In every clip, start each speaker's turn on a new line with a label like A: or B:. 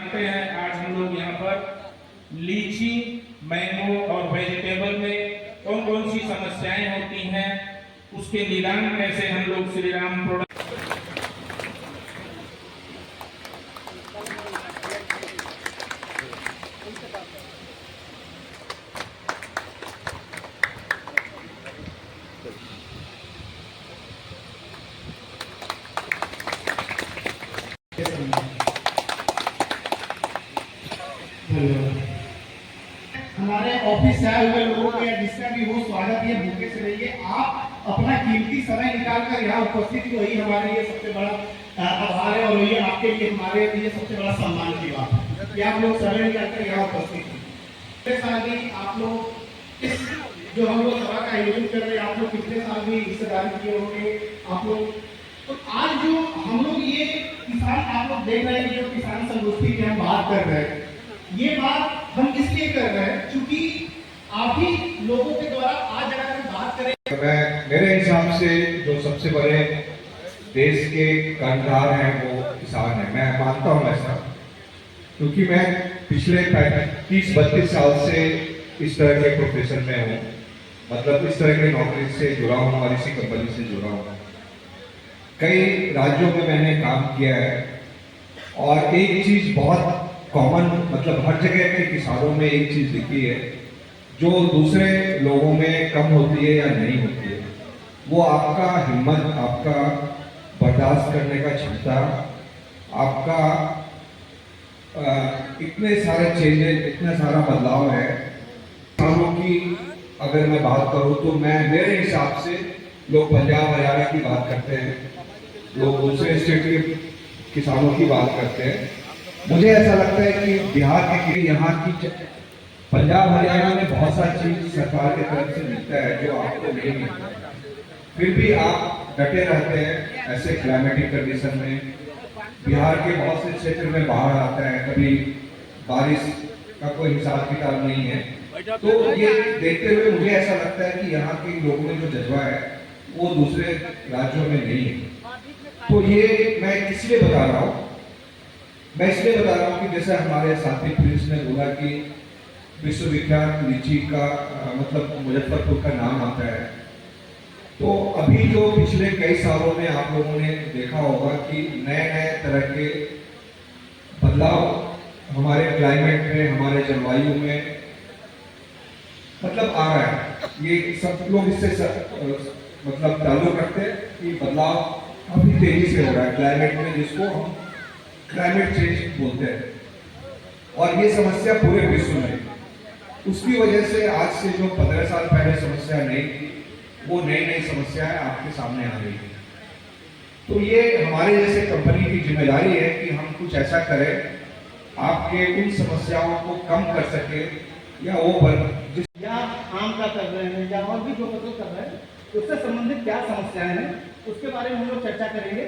A: जानते हैं आज हम लोग यहाँ पर लीची, मैंगो और वेजिटेबल में कौन कौन सी समस्याएं होती हैं, उसके निदान कैसे हम लोग श्री राम प्रोडक्ट
B: हमारे ऑफिस से आए हुए लोगों को या जिसका भी हो स्वागत है, भूखे से रहिए। आप अपना कीमती समय निकालकर यहाँ उपस्थित हुई हमारे लिए सबसे बड़ा आभार है, और ये आपके लिए हमारे लिए सबसे बड़ा सम्मान की बात है कि आप लोग समय निकालकर यहाँ उपस्थित हैं। आप लोग इस जो हम लोग सभा का आयोजन कर रहे हैं, आप लोग पिछले साल भी हिस्सेदारी किए होंगे। आप लोग तो आज जो हम लोग ये किसान आप लोग देख रहे हैं, जो किसान संगोष्ठी की हम बात कर रहे हैं, ये बात हम इसलिए कर रहे हैं क्योंकि आप ही लोगों के द्वारा आज अगर हम बात करें,
C: मैं मेरे हिसाब से जो सबसे बड़े देश के कर्णधार हैं वो किसान हैं। मैं मानता हूँ ऐसा, क्योंकि मैं पिछले 30-32 साल से इस तरह के प्रोफेशन में हूँ, मतलब इस तरह की नौकरी से जुड़ा हूँ और इसी कंपनी से जुड़ा हूँ। कई राज्यों में मैंने काम किया है और एक चीज़ बहुत कॉमन, मतलब हर जगह के किसानों में एक चीज़ दिखी है जो दूसरे लोगों में कम होती है या नहीं होती है, वो आपका हिम्मत, आपका बर्दाश्त करने का क्षमता, आपका इतने सारे चेंजेस, इतना सारा बदलाव है। किसानों की अगर मैं बात करूँ तो मेरे हिसाब से लोग पंजाब हरियाणा की बात करते हैं, लोग दूसरे स्टेट के किसानों की बात करते हैं। मुझे ऐसा लगता है कि बिहार के यहाँ की पंजाब हरियाणा में बहुत सारी चीज सरकार की तरफ से मिलता है जो आपको नहीं मिलता है, फिर भी आप डटे रहते हैं ऐसे क्लाइमेटिक कंडीशन में। बिहार के बहुत से क्षेत्र में बाढ़ आता है, कभी बारिश का कोई हिसाब किताब नहीं है। तो ये देखते हुए मुझे ऐसा लगता है कि यहाँ के लोगों में जो जज्बा है वो दूसरे राज्यों में नहीं है। तो ये मैं इसलिए बता रहा हूँ, मैं इसलिए बता रहा हूँ कि जैसे हमारे साथी प्रिंस ने बोला कि विश्वविख्यात लीची का मतलब मुजफ्फरपुर का नाम आता है, तो अभी जो पिछले कई सालों में आप लोगों ने देखा होगा कि नए नए तरह के बदलाव हमारे क्लाइमेट में, हमारे जलवायु में मतलब आ रहा है। ये सब लोग इससे मतलब ताल्लुक रखते हैं कि बदलाव काफी तेजी से हो रहा है क्लाइमेट में, जिसको हम क्लाइमेट चेंज बोलते हैं, और ये समस्या पूरे विश्व में। उसकी वजह से आज से जो 15 साल पहले समस्या नहीं थी, वो नई नई समस्याएं आपके सामने आ रही है। तो ये हमारे जैसे कंपनी की जिम्मेदारी है कि हम कुछ ऐसा करें आपके उन समस्याओं को कम कर सके, या वो
B: या आम का कर रहे हैं या और भी जो फसल कर रहे हैं उससे संबंधित क्या समस्याएं हैं उसके बारे में हम लोग चर्चा करेंगे।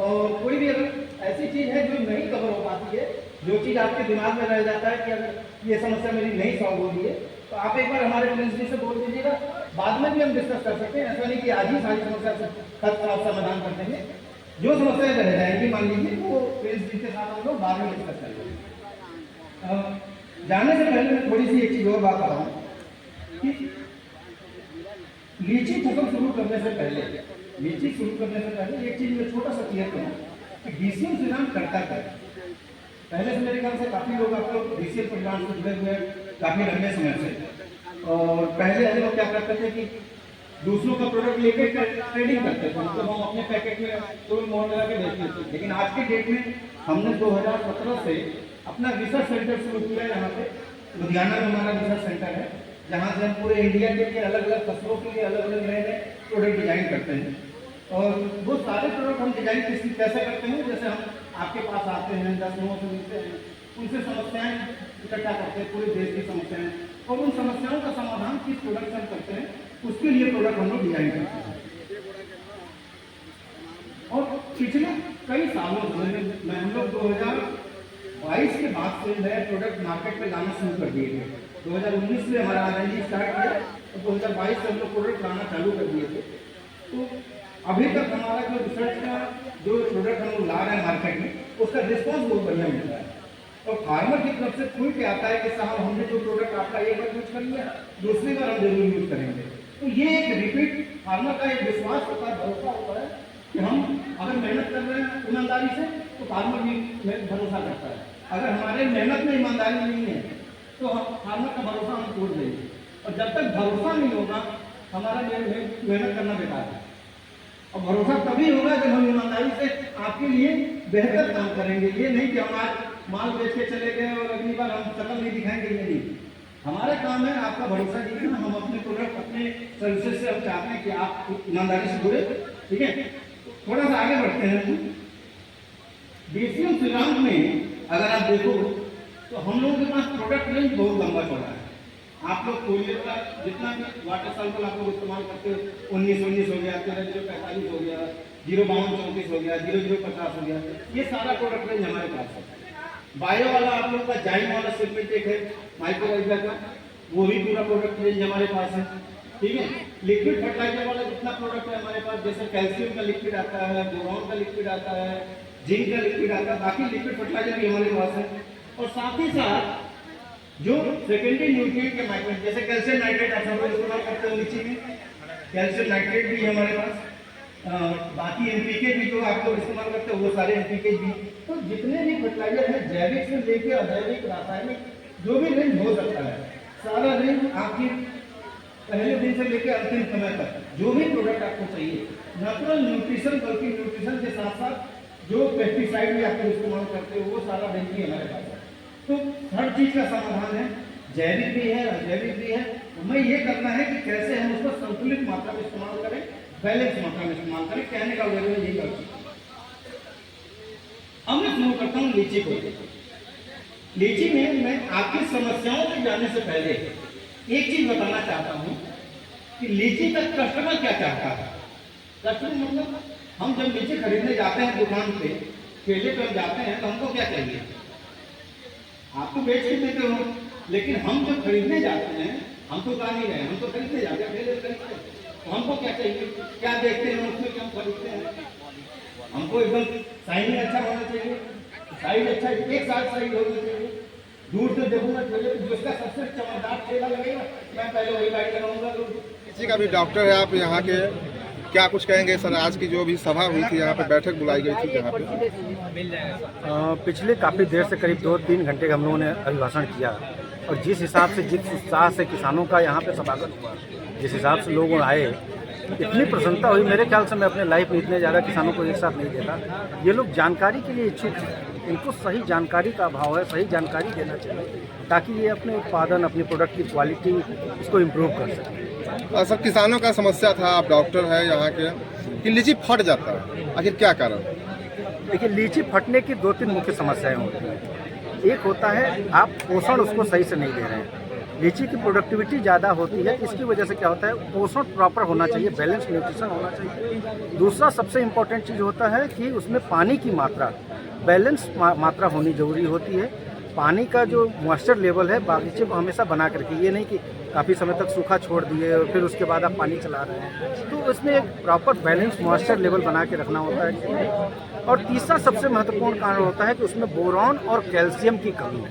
B: और कोई भी अगर ऐसी चीज़ है जो नहीं कवर हो पाती है, जो चीज़ आपके दिमाग में रह जाता है कि अगर ये समस्या मेरी नहीं सॉल्व हो रही है, तो आप एक बार हमारे प्रिंस जी से बोल दीजिएगा, बाद में भी हम डिस्कस कर सकते हैं। ऐसा नहीं कि आज ही सारी समस्या का समाधान कर देंगे। जो समस्याएं रह जाएंगी मान लीजिए वो प्रिंस जी के साथ हम लोग बाद में डिस्कस करेंगे। जाने से पहले मैं थोड़ी सी एक चीज़ और बात बताऊँ कि लीची फसल शुरू करने से पहले एक चीज में छोटा सा क्लियर करूँ कि डीसीएम परिणाम करता है। पहले से मेरे ख्याल से काफी लोग आप लोग डीसीएम परिणाम से जुड़े हुए काफी लंबे समय से। और पहले हम लोग क्या करते थे कि दूसरों का प्रोडक्ट लेके ट्रेडिंग करते थे, मतलब हम अपने पैकेट में कोई मोहर लगा के बेचते थे। लेकिन आज के डेट में हमने 2017 से अपना रिसर्च सेंटर शुरू किया है। यहाँ पे लुधियाना में हमारा रिसर्च सेंटर है, जहाँ से हम पूरे इंडिया के लिए अलग अलग फसलों के लिए अलग अलग नए नए प्रोडक्ट डिजाइन करते हैं। और वो सारे प्रोडक्ट हम डिजाइन कैसे करते हैं, जैसे हम आपके पास आते हैं, 10 लोगों से मिलते हैं, उनसे समस्याएं इकट्ठा करते हैं, पूरे देश की समस्याएं, और उन समस्याओं का समाधान किस प्रोडक्ट से हम करते हैं उसके लिए प्रोडक्ट हम लोग डिजाइन करते हैं। और पिछले कई सालों में हम लोग 2022 के बाद से नए प्रोडक्ट मार्केट में लाना शुरू कर दिए थे। 2019 में हमारा R&D स्टार्ट किया और 2022 से हम लोग प्रोडक्ट लाना चालू कर दिए थे। तो अभी तक हमारा जो रिसर्च का जो प्रोडक्ट हम लोग ला रहे हैं मार्केट में, उसका रिस्पॉन्स बहुत बढ़िया मिल रहा है। और फार्मर की तरफ से खुल के आता है कि साहब हमने जो प्रोडक्ट आपका एक बार यूज कर लिया, दूसरी बार हम जरूर यूज करेंगे। तो ये एक रिपीट फार्मर का एक विश्वास होता है, भरोसा होता है कि हम अगर मेहनत कर रहे हैं ईमानदारी से तो फार्मर भी भरोसा करता है। अगर हमारे मेहनत में ईमानदारी नहीं है तो हम फार्मर का भरोसा हम तोड़ देंगे, और जब तक भरोसा नहीं होगा हमारा मेहनत करना बेकार है। और भरोसा तभी होगा जब हम ईमानदारी से आपके लिए बेहतर काम करेंगे। ये नहीं कि हम आज माल बेच के चले गए और अगली बार हम शकल नहीं दिखाएंगे, ये नहीं। हमारा काम है आपका भरोसा जीतना। हम अपने प्रोडक्ट अपने सर्विसेज से हम चाहते हैं कि आप ईमानदारी से जुड़े, ठीक है। थोड़ा सा आगे बढ़ते हैं। डीसीएम श्रीराम में अगर आप देखो तो हम लोगों के पास प्रोडक्ट रेंज बहुत लंबा चौड़ा है। आप लोग कोयले का जितना भी वाटर सैंपल आप लोग इस्तेमाल करते हो, 19 हो गया, 13-0-45 हो गया, 0-52-34 हो गया, 0-0-50 हो गया, ये सारा प्रोडक्ट रेंज हमारे पास है। बायो वाला आप लोग का जाइम वाला सेगमेंट एक है माइक्रोलाइजर का, वो भी पूरा प्रोडक्ट रेंज हमारे पास है, ठीक है। लिक्विड फर्टिलाइजर वाला जितना प्रोडक्ट है हमारे पास, जैसे कैल्शियम का लिक्विड आता है, बोरॉन का लिक्विड आता है, जिंक का लिक्विड आता है, बाकी लिक्विड फर्टिलाइजर भी हमारे पास है। और साथ ही साथ जो सेकेंडरी न्यूट्रिएंट के माइक्रो, जैसे कैल्शियम नाइट्रेट आप सब इस्तेमाल करते हो लीची में, कैल्शियम नाइट्रेट भी है हमारे पास। बाकी एनपीके भी जो आप लोग इस्तेमाल करते हो वो सारे एनपीके भी। तो जितने भी फर्टिलाइजर है जैविक से लेकर अजैविक रासायनिक जो भी रेंज हो सकता है, सारा रेंज आपकी पहले दिन से लेकर अंतिम समय तक जो भी प्रोडक्ट आपको चाहिए, नेचुरल न्यूट्रिशन, बल्कि न्यूट्रिशन के साथ साथ जो पेस्टिसाइड भी आप इस्तेमाल करते हो वो सारा रेंज भी हमारे पास है। तो हर चीज का समाधान है, जैविक भी है, अजैविक भी है। हमें ये करना है कि कैसे हम उसको संतुलित मात्रा में इस्तेमाल करें, बैलेंस मात्रा में इस्तेमाल करें। कहने का वजह यही करता हूँ। अब मैं शुरू करता हूँ लीची को। लीची में मैं आपकी समस्याओं पे जाने से पहले एक चीज बताना चाहता हूँ कि लीची का कस्टमर क्या चाहता है। कस्टमर मतलब हम जब लीची खरीदने जाते हैं दुकान पे, ठेले पे हम जाते हैं तो हमको क्या चाहिए, आप तो बेच के देते हो, लेकिन हम जब खरीदने जाते हैं हम तो गा नहीं रहे, हम तो खरीदने जाते हैं, ठेले खरीदते हैं, तो हमको क्या चाहिए, क्या देखते हैं उसमें, क्या हम खरीदते हैं। हमको एकदम साइज अच्छा होना चाहिए, साइज अच्छा, एक साथ साइज होना चाहिए। दूर से देखूंगा ठेले पे जिसका सबसे चमकदार ठेला लगेगा मैं पहले वही गाड़ी लगाऊंगा।
D: किसी का भी डॉक्टर है आप यहाँ के, क्या कुछ कहेंगे सर? आज की जो भी सभा हुई थी यहाँ पे, बैठक बुलाई गई थी जहाँ पे
E: पिछले काफ़ी देर से करीब 2-3 घंटे का हम लोगों ने अभिभाषण किया, और जिस हिसाब से, जिस उत्साह से किसानों का यहाँ पे स्वागत हुआ, जिस हिसाब से लोग आए, इतनी प्रसन्नता हुई। मेरे ख्याल से मैं अपने लाइफ में इतने ज़्यादा किसानों को एक साथ नहीं देखा। ये लोग जानकारी के लिए इच्छुक हैं, इनको सही जानकारी का अभाव है, सही जानकारी देना चाहिए ताकि ये अपने उत्पादन, अपनी प्रोडक्ट की क्वालिटी इसको इम्प्रूव कर सकें।
D: सर, किसानों का समस्या था, आप डॉक्टर हैं यहाँ के, कि लीची फट जाता है, आखिर क्या कारण?
E: देखिए, लीची फटने की 2-3 मुख्य समस्याएं होती हैं। एक होता है आप पोषण उसको सही से नहीं दे रहे हैं। लीची की प्रोडक्टिविटी ज़्यादा होती है, इसकी वजह से क्या होता है, पोषण प्रॉपर होना चाहिए, बैलेंस न्यूट्रिशन होना चाहिए। दूसरा सबसे इम्पोर्टेंट चीज़ होता है कि उसमें पानी की मात्रा, बैलेंस मात्रा होनी जरूरी होती है। पानी का जो मॉइस्चर लेवल है बागीचे को हमेशा बना करके, ये नहीं कि काफ़ी समय तक सूखा छोड़ दिए और फिर उसके बाद आप पानी चला रहे हैं, तो उसमें एक प्रॉपर बैलेंस मॉइस्चर लेवल बना के रखना होता है। और तीसरा सबसे महत्वपूर्ण कारण होता है कि उसमें बोरॉन और कैल्शियम की कमी,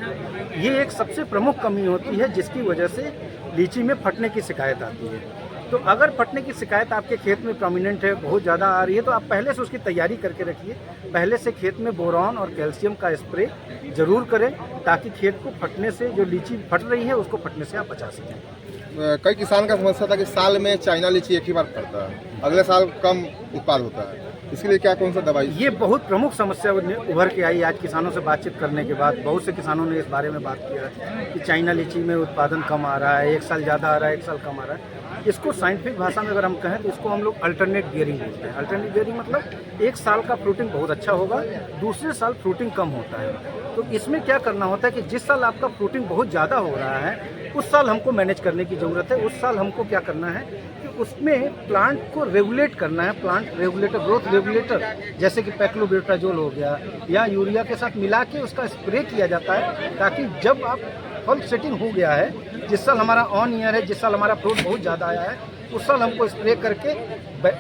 E: ये एक सबसे प्रमुख कमी होती है जिसकी वजह से लीची में फटने की शिकायत आती है। तो अगर फटने की शिकायत आपके खेत में प्रोमिनेंट है, बहुत ज़्यादा आ रही है, तो आप पहले से उसकी तैयारी करके रखिए। पहले से खेत में बोरॉन और कैल्शियम का स्प्रे जरूर करें ताकि खेत को फटने से, जो लीची फट रही है उसको फटने से आप बचा सकें।
D: कई किसान का समस्या था कि साल में चाइना लीची एक ही बार फटता है, अगले साल कम उत्पाद होता है, इसके लिए क्या कौन सा दवाई?
E: ये बहुत प्रमुख समस्या उभर के आई। आज किसानों से बातचीत करने के बाद बहुत से किसानों ने इस बारे में बात किया कि चाइना लीची में उत्पादन कम आ रहा है, एक साल ज़्यादा आ रहा है, एक साल कम आ रहा है। इसको साइंटिफिक भाषा में अगर हम कहें तो इसको हम लोग अल्टरनेट गियरिंग बोलते हैं। अल्टरनेट गियरिंग मतलब एक साल का फ्रूटिंग बहुत अच्छा होगा, दूसरे साल फ्रूटिंग कम होता है। तो इसमें क्या करना होता है कि जिस साल आपका फ्रूटिंग बहुत ज़्यादा हो रहा है उस साल हमको मैनेज करने की ज़रूरत है। उस साल हमको क्या करना है कि उसमें प्लांट को रेगुलेट करना है, प्लांट रेगुलेटर, ग्रोथ रेगुलेटर, जैसे कि पैक्लोब्यूटाजोल हो गया या यूरिया के साथ मिला के उसका स्प्रे किया जाता है, ताकि जब आप फल सेटिंग हो गया है, जिस साल हमारा ऑन ईयर है, जिस साल हमारा फ्रूट बहुत ज़्यादा आया है, उस साल हमको स्प्रे करके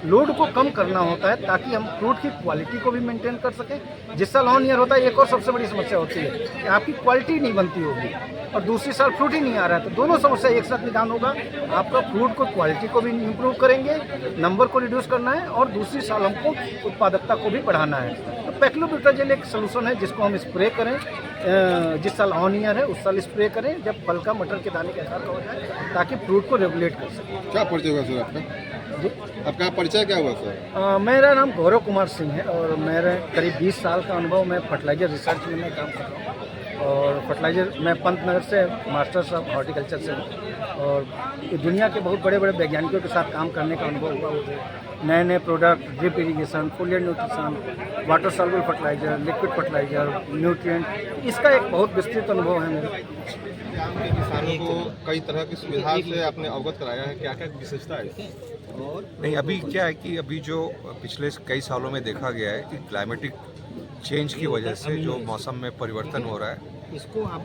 E: लोड को कम करना होता है ताकि हम फ्रूट की क्वालिटी को भी मेंटेन कर सकें। जिस साल ऑन ईयर होता है एक और सबसे बड़ी समस्या होती है कि आपकी क्वालिटी नहीं बनती होगी और दूसरी साल फ्रूट ही नहीं आ रहा है, तो दोनों समस्या एक साथ निदान होगा। आपका फ्रूट को क्वालिटी को भी इम्प्रूव करेंगे, नंबर को रिड्यूस करना है और दूसरी साल हमको उत्पादकता को भी बढ़ाना है। तो पैक्लोब्यूटाजोल एक सोल्यूशन है जिसको हम स्प्रे करें, जिस साल ऑन ईयर है उस साल स्प्रे करें जब फल का मटर के दाने के आकार का हो जाए, ताकि फ्रूट को रेगुलेट कर सकें।
D: क्या परिचय हुआ सर आपका? आपका परिचय क्या हुआ सर?
E: मेरा नाम गौरव कुमार सिंह है और मेरे करीब 20 साल का अनुभव मैं फर्टिलाइजर रिसर्च में मैं काम कर रहा हूँ और फर्टिलाइजर मैं पंतनगर से मास्टर्स ऑफ हॉर्टिकल्चर से हूँ और दुनिया के बहुत बड़े बड़े वैज्ञानिकों के साथ काम करने का अनुभव हुआ मुझे। नए नए product, drip irrigation, foliar nutrition, water soluble fertiliser, liquid fertiliser, nutrient, इसका एक बहुत विस्तृत अनुभव है मेरा।
D: आपके किसानों को कई तरह की सुविधा से आपने अवगत कराया है, क्या क्या विशेषता है?
C: नहीं, अभी क्या है कि अभी जो पिछले कई सालों में देखा गया है कि क्लाइमेटिक चेंज की वजह से जो मौसम में परिवर्तन हो रहा है,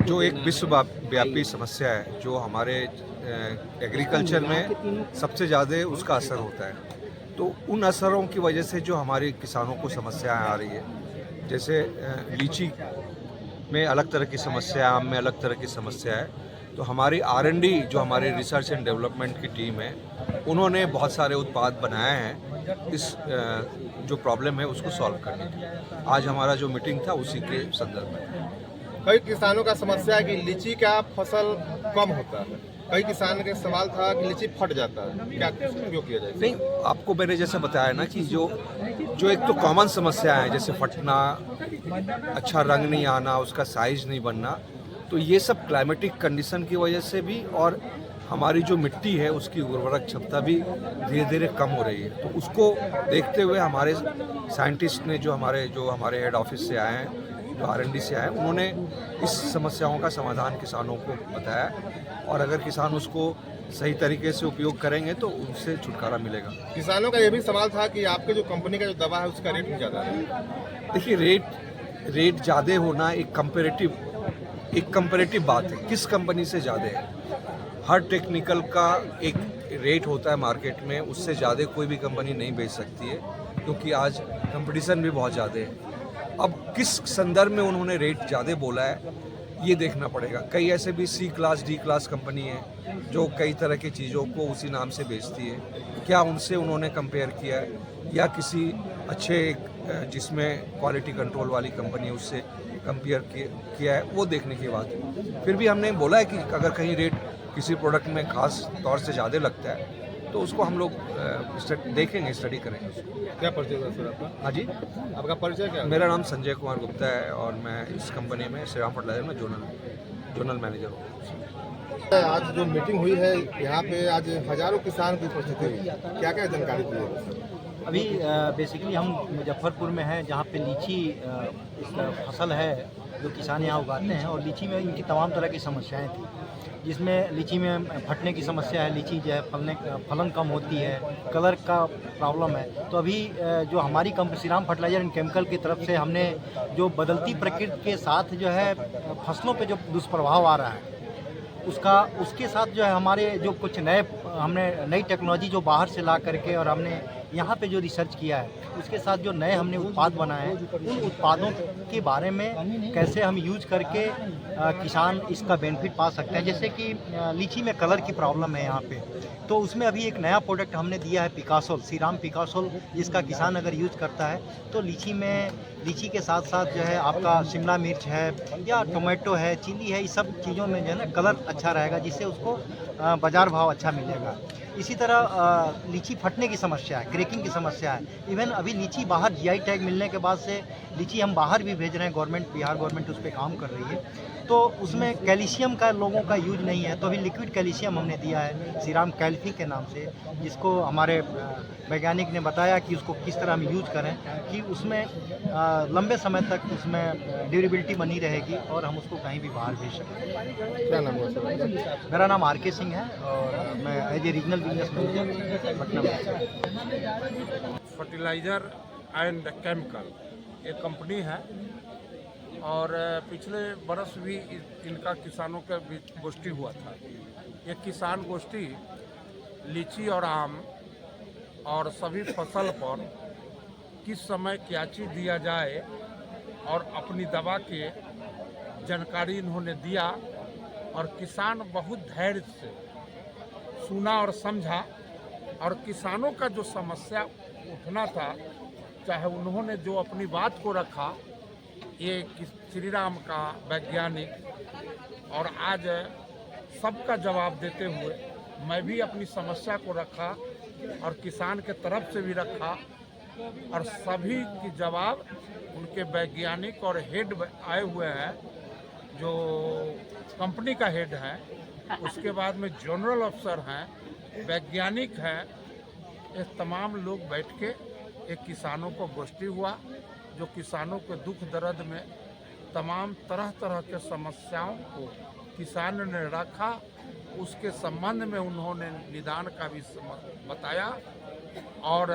C: जो एक विश्वव्यापी समस्या है, जो हमारे एग्रीकल्चर में सबसे ज़्यादा उसका असर होता है। तो उन असरों की वजह से जो हमारे किसानों को समस्याएं आ रही है, जैसे लीची में अलग तरह की समस्या है, आम में अलग तरह की समस्या है, तो हमारी R&D जो हमारे रिसर्च एंड डेवलपमेंट की टीम है, उन्होंने बहुत सारे उत्पाद बनाए हैं इस जो प्रॉब्लम है उसको सॉल्व करने के लिए। आज हमारा जो मीटिंग था उसी के संदर्भ में।
D: कई किसानों का समस्या है कि लीची का फसल कम होता है, कई किसान का सवाल था कि लीची फट जाता है, क्या उपयोग किया जाए?
C: नहीं, आपको मैंने जैसे बताया ना कि जो एक तो कॉमन समस्या है जैसे फटना, अच्छा रंग नहीं आना, उसका साइज नहीं बनना, तो ये सब क्लाइमेटिक कंडीशन की वजह से भी और हमारी जो मिट्टी है उसकी उर्वरक क्षमता भी धीरे धीरे कम हो रही है। तो उसको देखते हुए हमारे साइंटिस्ट ने जो हमारे हेड ऑफिस से आए हैं, जो R&D से आए हैं, उन्होंने इस समस्याओं का समाधान किसानों को बताया और अगर किसान उसको सही तरीके से उपयोग करेंगे तो उनसे छुटकारा मिलेगा।
D: किसानों का ये भी सवाल था कि आपके जो कंपनी का जो दवा है उसका रेट भी ज़्यादा है।
C: देखिए, रेट ज़्यादा होना एक कंपेरेटिव बात है, किस कंपनी से ज़्यादा है। हर टेक्निकल का एक रेट होता है मार्केट में, उससे ज़्यादा कोई भी कंपनी नहीं बेच सकती है क्योंकि आज कंपटीशन भी बहुत ज़्यादा है। अब किस संदर्भ में उन्होंने रेट ज़्यादा बोला है ये देखना पड़ेगा। कई ऐसे भी C class D class company है जो कई तरह की चीज़ों को उसी नाम से बेचती है, क्या उनसे उन्होंने कंपेयर किया है या किसी अच्छे जिसमें क्वालिटी कंट्रोल वाली कंपनी है उससे कंपेयर किया है, वो देखने की बात है। फिर भी हमने बोला है कि अगर कहीं रेट किसी प्रोडक्ट में खास तौर से ज़्यादा लगता है तो उसको हम लोग देखेंगे, स्टडी करेंगे उसको।
D: क्या परिचय है सर आपका?
C: हाँ जी,
D: आपका परिचय क्या है?
C: मेरा नाम संजय कुमार गुप्ता है और मैं इस कंपनी में श्रीराम फर्टिलाइजर में जोनल मैनेजर हूँ।
D: आज जो मीटिंग हुई है यहाँ पे, आज हजारों किसान की उपस्थिति हुई, क्या क्या जानकारी दी है?
F: अभी बेसिकली हम मुजफ्फरपुर में हैं जहाँ पे लीची एक फसल है जो किसान यहाँ उगाते हैं और लीची में इनकी तमाम तरह की समस्याएं थी, जिसमें लीची में फटने की समस्या है, लीची जो है फलन कम होती है, कलर का प्रॉब्लम है। तो अभी जो हमारी company Shriram fertiliser and chemical की तरफ से हमने जो बदलती प्रकृति के साथ जो है फसलों पे जो दुष्प्रभाव आ रहा है उसके साथ जो है हमारे जो कुछ हमने नई टेक्नोलॉजी जो बाहर से ला करके और हमने यहाँ पे जो रिसर्च किया है उसके साथ जो नए हमने उत्पाद बनाए हैं, उन उत्पादों के बारे में कैसे हम यूज करके किसान इसका बेनिफिट पा सकते हैं। जैसे कि लीची में कलर की प्रॉब्लम है यहाँ पे, तो उसमें अभी एक नया प्रोडक्ट हमने दिया है पिकासोल, श्रीराम पिकासोल, जिसका किसान अगर यूज करता है तो लीची के साथ साथ जो है आपका शिमला मिर्च है या टोमेटो है, चिली है, इस सब चीज़ों में जो है ना कलर अच्छा रहेगा, जिससे उसको बाज़ार भाव अच्छा मिलेगा। इसी तरह लीची फटने की समस्या है, क्रैकिंग की समस्या है। इवन अभी लीची बाहर GI टैग मिलने के बाद से लीची हम बाहर भी भेज रहे हैं, बिहार गवर्नमेंट उस पर काम कर रही है, तो उसमें कैल्शियम का लोगों का यूज नहीं है। तो अभी लिक्विड कैल्शियम हमने दिया है श्रीराम कैल्फी के नाम से, जिसको हमारे वैज्ञानिक ने बताया कि उसको किस तरह हम यूज करें कि उसमें लंबे समय तक उसमें ड्यूरेबिलिटी बनी रहेगी और हम उसको कहीं भी बाहर भेज सकें।
D: क्या नाम है?
F: मेरा नाम RK सिंह है और मैं as a regional business manager Patna में।
G: फर्टिलाइज़र एंड केमिकल एक कंपनी है और पिछले बरस भी इनका किसानों के बीच गोष्ठी हुआ था। ये किसान गोष्ठी लीची और आम और सभी फसल पर किस समय क्या चीज़ दिया जाए और अपनी दवा के जानकारी इन्होंने दिया और किसान बहुत धैर्य से सुना और समझा और किसानों का जो समस्या उठना था, चाहे उन्होंने जो अपनी बात को रखा, ये श्री राम का वैज्ञानिक, और आज सबका जवाब देते हुए मैं भी अपनी समस्या को रखा और किसान के तरफ से भी रखा और सभी की जवाब उनके वैज्ञानिक और हेड आए हुए हैं, जो कंपनी का हेड है, उसके बाद में जनरल अफसर हैं, वैज्ञानिक हैं, ये तमाम लोग बैठ के एक किसानों को गोष्ठी हुआ, जो किसानों के दुख दर्द में तमाम तरह तरह के समस्याओं को किसान ने रखा, उसके संबंध में उन्होंने निदान का भी बताया और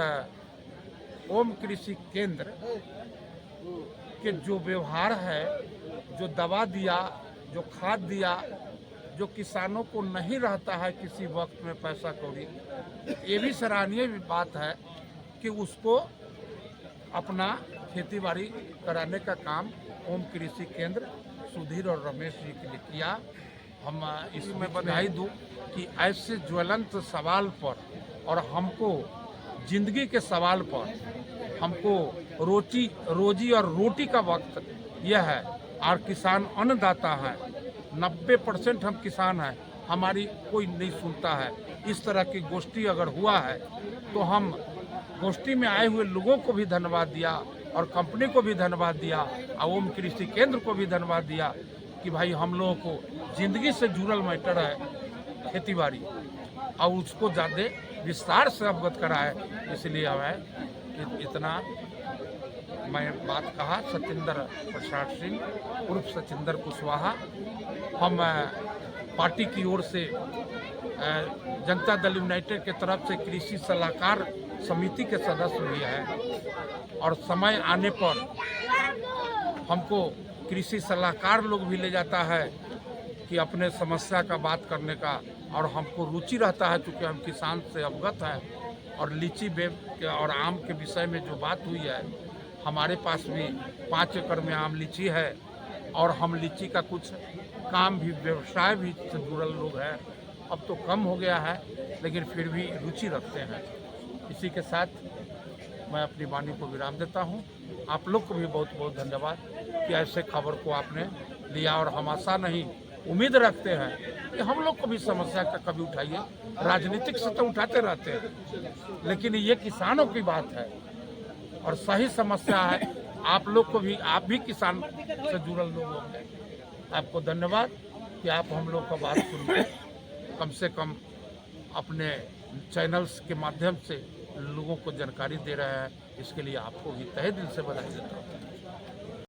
G: ओम कृषि केंद्र के जो व्यवहार है, जो दवा दिया, जो खाद दिया, जो किसानों को नहीं रहता है किसी वक्त में पैसा कौड़ी, ये भी सराहनीय बात है कि उसको अपना खेती बाड़ी कराने का काम ओम कृषि केंद्र सुधीर और रमेश जी के लिए किया। हम इसमें बधाई दूँ कि ऐसे ज्वलंत सवाल पर और हमको जिंदगी के सवाल पर हमको रोजी और रोटी का वक्त यह है और किसान अन्नदाता है, 90% हम किसान हैं, हमारी कोई नहीं सुनता है। इस तरह की गोष्ठी अगर हुआ है तो हम गोष्ठी में आए हुए लोगों को भी धन्यवाद दिया और कंपनी को भी धन्यवाद दिया और ओम कृषि केंद्र को भी धन्यवाद दिया कि भाई हम लोगों को जिंदगी से जुड़ल मैटर है खेती बाड़ी और उसको ज़्यादा विस्तार से अवगत कराए, इसलिए हमें इतना मैं बात कहा। सचिंदर प्रसाद सिंह उर्फ सचिंदर कुशवाहा, हम पार्टी की ओर से जनता दल यूनाइटेड के तरफ से कृषि सलाहकार समिति के सदस्य भी हैं और समय आने पर हमको कृषि सलाहकार लोग भी ले जाता है कि अपने समस्या का बात करने का, और हमको रुचि रहता है क्योंकि हम किसान से अवगत हैं। और लीची और आम के विषय में जो बात हुई है, हमारे पास भी 5 एकड़ में आम लीची है और हम लीची का कुछ काम भी व्यवसाय भी से जुड़ल लोग हैं। अब तो कम हो गया है लेकिन फिर भी रुचि रखते हैं। इसी के साथ मैं अपनी वाणी को विराम देता हूं। आप लोग को भी बहुत बहुत धन्यवाद कि ऐसे खबर को आपने लिया और हम आशा नहीं उम्मीद रखते हैं कि हम लोग को भी समस्या का कभी उठाइए। राजनीतिक से तो उठाते रहते हैं लेकिन ये किसानों की बात है और सही समस्या है। आप लोग को भी, आप भी किसान से जुड़ल लोग होंगे। आपको धन्यवाद कि आप हम लोग का बात सुनते, कम से कम अपने चैनल्स के माध्यम से लोगों को जानकारी दे रहे हैं। इसके लिए आपको भी तहे दिल से बधाई देता हूँ।